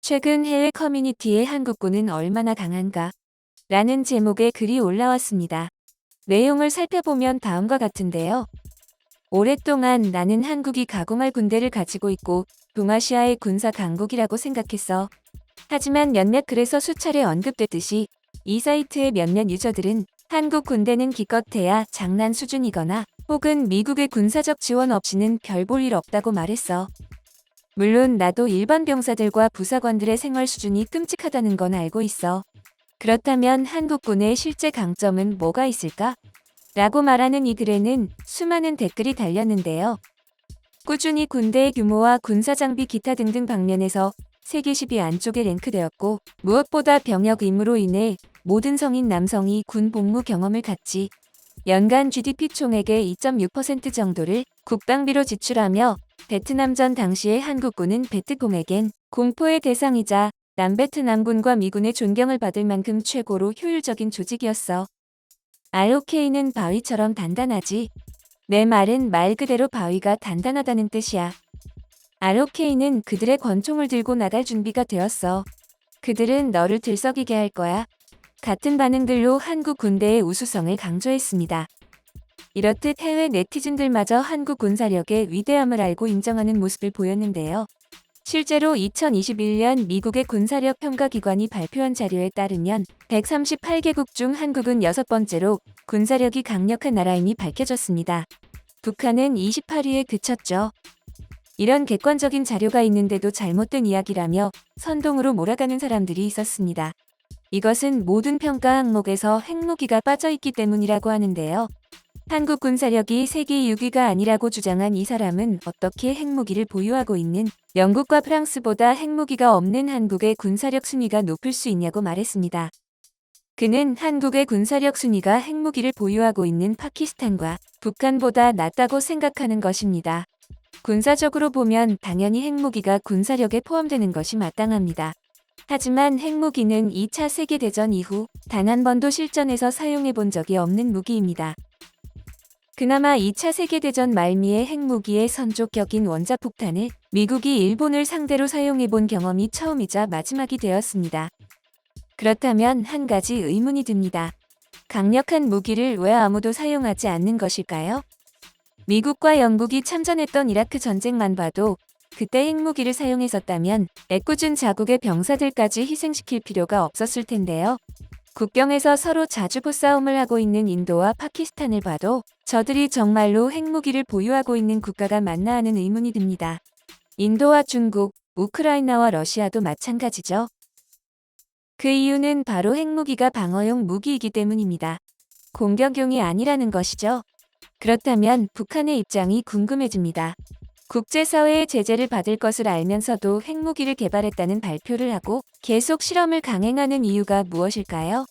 최근 해외 커뮤니티에 한국군은 얼마나 강한가? 라는 제목의 글이 올라왔습니다. 내용을 살펴보면 다음과 같은데요. 오랫동안 나는 한국이 가공할 군대를 가지고 있고 동아시아의 군사 강국이라고 생각했어. 하지만 몇몇 글에서 수차례 언급됐듯이 이 사이트의 몇몇 유저들은 한국 군대는 기껏해야 장난 수준이거나 혹은 미국의 군사적 지원 없이는 별 볼 일 없다고 말했어. 물론 나도 일반 병사들과 부사관들의 생활 수준이 끔찍하다는 건 알고 있어. 그렇다면 한국군의 실제 강점은 뭐가 있을까? 라고 말하는 이 글에는 수많은 댓글이 달렸는데요. 꾸준히 군대의 규모와 군사장비 기타 등등 방면에서 세계 10위 안쪽에 랭크되었고 무엇보다 병역 의무로 인해 모든 성인 남성이 군 복무 경험을 갖지 연간 GDP 총액의 2.6% 정도를 국방비로 지출하며 베트남전 당시의 한국군은 베트공에겐 공포의 대상이자 남베트남군과 미군의 존경을 받을 만큼 최고로 효율적인 조직이었어. ROK는 바위처럼 단단하지. 내 말은 말 그대로 바위가 단단하다는 뜻이야. ROK는 그들의 권총을 들고 나갈 준비가 되었어. 그들은 너를 들썩이게 할 거야. 같은 반응들로 한국 군대의 우수성을 강조했습니다. 이렇듯 해외 네티즌들마저 한국 군사력의 위대함을 알고 인정하는 모습을 보였는데요. 실제로 2021년 미국의 군사력 평가기관이 발표한 자료에 따르면 138개국 중 한국은 6번째로 군사력이 강력한 나라임이 밝혀졌습니다. 북한은 28위에 그쳤죠. 이런 객관적인 자료가 있는데도 잘못된 이야기라며 선동으로 몰아가는 사람들이 있었습니다. 이것은 모든 평가 항목에서 핵무기가 빠져있기 때문이라고 하는데요. 한국 군사력이 세계 6위가 아니라고 주장한 이 사람은 어떻게 핵무기를 보유하고 있는 영국과 프랑스보다 핵무기가 없는 한국의 군사력 순위가 높을 수 있냐고 말했습니다. 그는 한국의 군사력 순위가 핵무기를 보유하고 있는 파키스탄과 북한보다 낮다고 생각하는 것입니다. 군사적으로 보면 당연히 핵무기가 군사력에 포함되는 것이 마땅합니다. 하지만 핵무기는 2차 세계대전 이후 단 한 번도 실전에서 사용해 본 적이 없는 무기입니다. 그나마 2차 세계대전 말미에 핵무기의 선조격인 원자폭탄을 미국이 일본을 상대로 사용해 본 경험이 처음이자 마지막이 되었습니다. 그렇다면 한 가지 의문이 듭니다. 강력한 무기를 왜 아무도 사용하지 않는 것일까요? 미국과 영국이 참전했던 이라크 전쟁만 봐도 그때 핵무기를 사용했었다면 애꿎은 자국의 병사들까지 희생시킬 필요가 없었을 텐데요. 국경에서 서로 자주보 싸움을 하고 있는 인도와 파키스탄을 봐도 저들이 정말로 핵무기를 보유하고 있는 국가가 맞나 하는 의문이 듭니다. 인도와 중국, 우크라이나와 러시아도 마찬가지죠. 그 이유는 바로 핵무기가 방어용 무기이기 때문입니다. 공격용이 아니라는 것이죠. 그렇다면 북한의 입장이 궁금해집니다. 국제사회의 제재를 받을 것을 알면서도 핵무기를 개발했다는 발표를 하고 계속 실험을 강행하는 이유가 무엇일까요?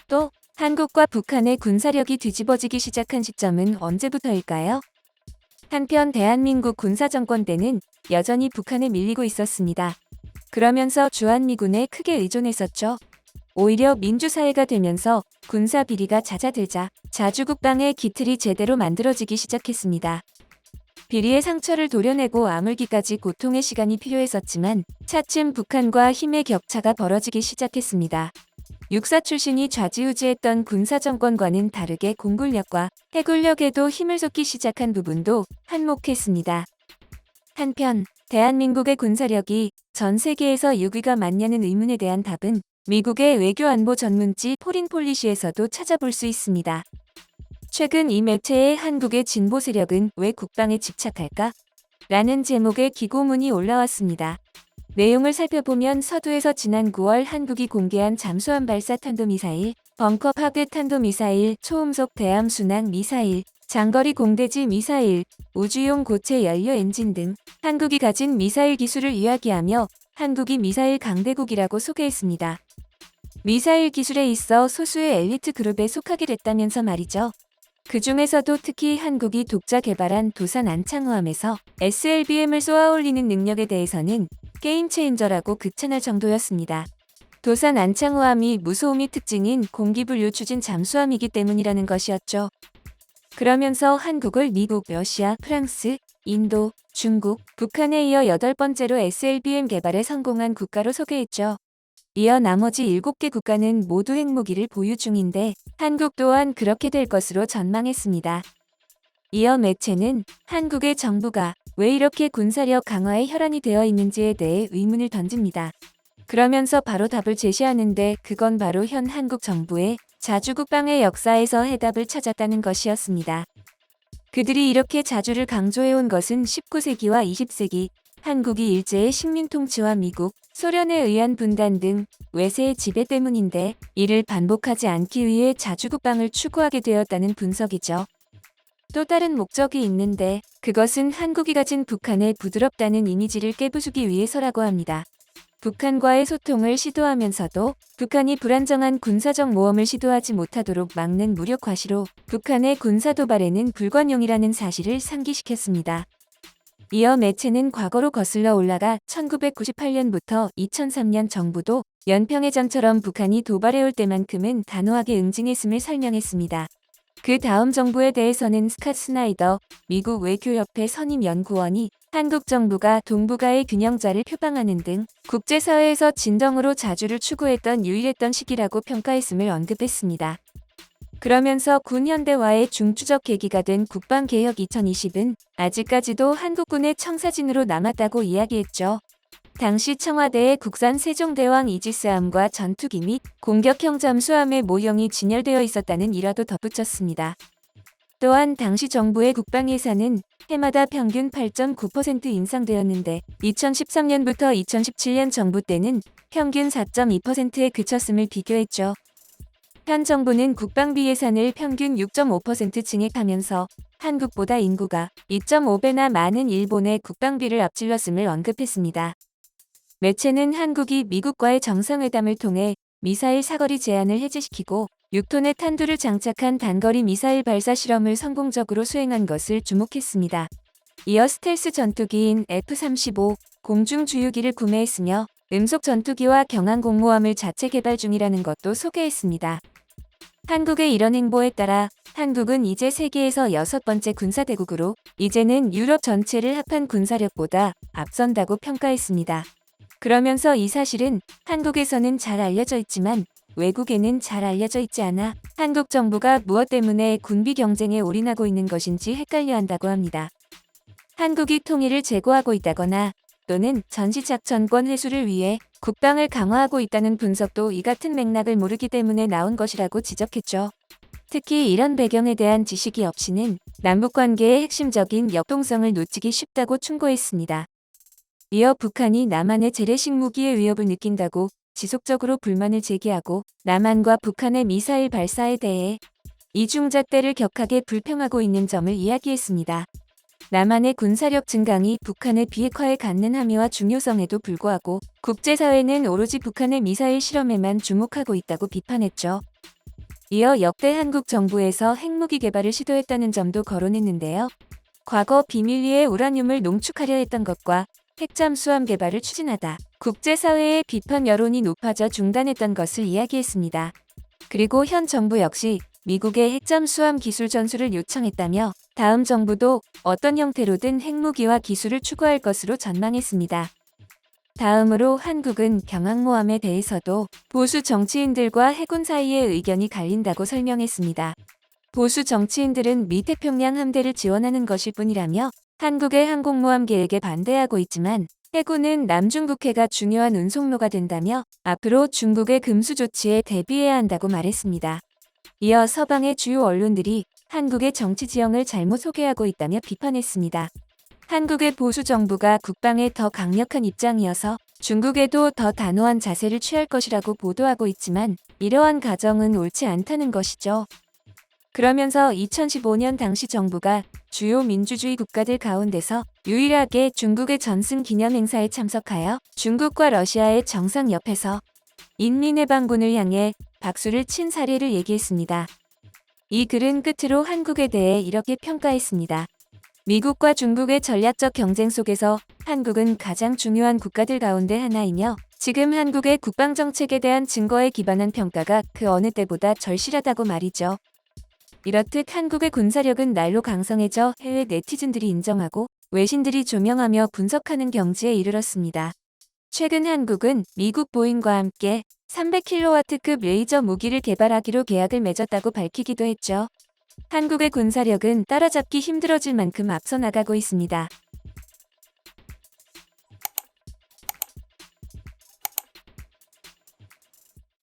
또 한국과 북한의 군사력이 뒤집어지기 시작한 시점은 언제부터일까요? 한편 대한민국 군사정권 때는 여전히 북한에 밀리고 있었습니다. 그러면서 주한미군에 크게 의존했었죠. 오히려 민주사회가 되면서 군사 비리가 잦아들자 자주국방의 기틀이 제대로 만들어지기 시작했습니다. 비리의 상처를 도려내고 아물기까지 고통의 시간이 필요했었지만 차츰 북한과 힘의 격차가 벌어지기 시작했습니다. 육사 출신이 좌지우지했던 군사정권과는 다르게 공군력과 해군력에도 힘을 쏟기 시작한 부분도 한몫했습니다. 한편 대한민국의 군사력이 전 세계에서 6위가 맞냐는 의문에 대한 답은 미국의 외교안보 전문지 포린폴리시에서도 찾아볼 수 있습니다. 최근 이 매체의 한국의 진보 세력은 왜 국방에 집착할까? 라는 제목의 기고문이 올라왔습니다. 내용을 살펴보면 서두에서 지난 9월 한국이 공개한 잠수함 발사 탄도미사일, 벙커 파괴 탄도미사일, 초음속 대함 순항 미사일, 장거리 공대지 미사일, 우주용 고체 연료 엔진 등 한국이 가진 미사일 기술을 이야기하며 한국이 미사일 강대국이라고 소개했습니다. 미사일 기술에 있어 소수의 엘리트 그룹에 속하게 됐다면서 말이죠. 그 중에서도 특히 한국이 독자 개발한 도산 안창호함에서 SLBM을 쏘아올리는 능력에 대해서는 게임 체인저라고 극찬할 정도였습니다. 도산 안창호함이 무소음이 특징인 공기분류 추진 잠수함이기 때문이라는 것이었죠. 그러면서 한국을 미국, 러시아, 프랑스, 인도, 중국, 북한에 이어 8번째로 SLBM 개발에 성공한 국가로 소개했죠. 이어 나머지 7개 국가는 모두 핵무기를 보유 중인데 한국 또한 그렇게 될 것으로 전망했습니다. 이어 매체는 한국의 정부가 왜 이렇게 군사력 강화에 혈안이 되어 있는지에 대해 의문을 던집니다. 그러면서 바로 답을 제시하는데 그건 바로 현 한국 정부의 자주국방의 역사에서 해답을 찾았다는 것이었습니다. 그들이 이렇게 자주를 강조해온 것은 19세기와 20세기 한국이 일제의 식민 통치와 미국, 소련에 의한 분단 등 외세의 지배 때문인데 이를 반복하지 않기 위해 자주국방을 추구하게 되었다는 분석이죠. 또 다른 목적이 있는데 그것은 한국이 가진 북한의 부드럽다는 이미지를 깨부수기 위해서라고 합니다. 북한과의 소통을 시도하면서도 북한이 불안정한 군사적 모험을 시도하지 못하도록 막는 무력 과시로 북한의 군사 도발에는 불관용이라는 사실을 상기시켰습니다. 이어 매체는 과거로 거슬러 올라가 1998년부터 2003년 정부도 연평해전처럼 북한이 도발해올 때만큼은 단호하게 응징했음을 설명했습니다. 그 다음 정부에 대해서는 스캇 스나이더 미국 외교협회 선임 연구원이 한국 정부가 동북아의 균형자를 표방하는 등 국제사회에서 진정으로 자주를 추구했던 유일했던 시기라고 평가했음을 언급했습니다. 그러면서 군 현대화의 중추적 계기가 된 국방개혁 2020은 아직까지도 한국군의 청사진으로 남았다고 이야기했죠. 당시 청와대의 국산 세종대왕 이지스함과 전투기 및 공격형 잠수함의 모형이 진열되어 있었다는 일화도 덧붙였습니다. 또한 당시 정부의 국방 예산은 해마다 평균 8.9% 인상되었는데 2013년부터 2017년 정부 때는 평균 4.2%에 그쳤음을 비교했죠. 현 정부는 국방비 예산을 평균 6.5% 증액하면서 한국보다 인구가 2.5배나 많은 일본의 국방비를 앞질렀음을 언급했습니다. 매체는 한국이 미국과의 정상회담을 통해 미사일 사거리 제한을 해제시키고 6톤의 탄두를 장착한 단거리 미사일 발사 실험을 성공적으로 수행한 것을 주목했습니다. 이어 스텔스 전투기인 F-35 공중주유기를 구매했으며 음속 전투기와 경항 공모함을 자체 개발 중이라는 것도 소개했습니다. 한국의 이런 행보에 따라 한국은 이제 세계에서 6번째 군사대국으로 이제는 유럽 전체를 합한 군사력보다 앞선다고 평가했습니다. 그러면서 이 사실은 한국에서는 잘 알려져 있지만 외국에는 잘 알려져 있지 않아 한국 정부가 무엇 때문에 군비 경쟁에 올인하고 있는 것인지 헷갈려한다고 합니다. 한국이 통일을 제고하고 있다거나 또는 전시작전권 회수를 위해 국방을 강화하고 있다는 분석도 이 같은 맥락을 모르기 때문에 나온 것이라고 지적했죠. 특히 이런 배경에 대한 지식이 없이는 남북관계의 핵심적인 역동성을 놓치기 쉽다고 충고했습니다. 이어 북한이 남한의 재래식 무기의 위협을 느낀다고 지속적으로 불만을 제기하고 남한과 북한의 미사일 발사에 대해 이중잣대를 격하게 불평하고 있는 점을 이야기했습니다. 남한의 군사력 증강이 북한의 비핵화에 갖는 함의와 중요성에도 불구하고 국제사회는 오로지 북한의 미사일 실험에만 주목하고 있다고 비판했죠. 이어 역대 한국 정부에서 핵무기 개발을 시도했다는 점도 거론했는데요. 과거 비밀리에 우라늄을 농축하려 했던 것과 핵잠수함 개발을 추진하다 국제사회의 비판 여론이 높아져 중단했던 것을 이야기했습니다. 그리고 현 정부 역시 미국의 핵잠수함 기술 전수를 요청했다며 다음 정부도 어떤 형태로든 핵무기와 기술을 추구할 것으로 전망했습니다. 다음으로 한국은 경항모함에 대해서도 보수 정치인들과 해군 사이의 의견이 갈린다고 설명했습니다. 보수 정치인들은 미 태평양 함대를 지원하는 것일 뿐이라며 한국의 항공모함 계획에 반대하고 있지만 해군은 남중국해가 중요한 운송로가 된다며 앞으로 중국의 금수 조치에 대비해야 한다고 말했습니다. 이어 서방의 주요 언론들이 한국의 정치 지형을 잘못 소개하고 있다며 비판했습니다. 한국의 보수 정부가 국방에 더 강력한 입장이어서 중국에도 더 단호한 자세를 취할 것이라고 보도하고 있지만 이러한 가정은 옳지 않다는 것이죠. 그러면서 2015년 당시 정부가 주요 민주주의 국가들 가운데서 유일하게 중국의 전승 기념 행사에 참석하여 중국과 러시아의 정상 옆에서 인민해방군을 향해 박수를 친 사례를 얘기했습니다. 이 글은 끝으로 한국에 대해 이렇게 평가했습니다. 미국과 중국의 전략적 경쟁 속에서 한국은 가장 중요한 국가들 가운데 하나이며 지금 한국의 국방정책에 대한 증거에 기반한 평가가 그 어느 때보다 절실하다고 말이죠. 이렇듯 한국의 군사력은 날로 강성해져 해외 네티즌들이 인정하고 외신들이 조명하며 분석하는 경지에 이르렀습니다. 최근 한국은 미국 보잉과 함께 300kW급 레이저 무기를 개발하기로 계약을 맺었다고 밝히기도 했죠. 한국의 군사력은 따라잡기 힘들어질 만큼 앞서 나가고 있습니다.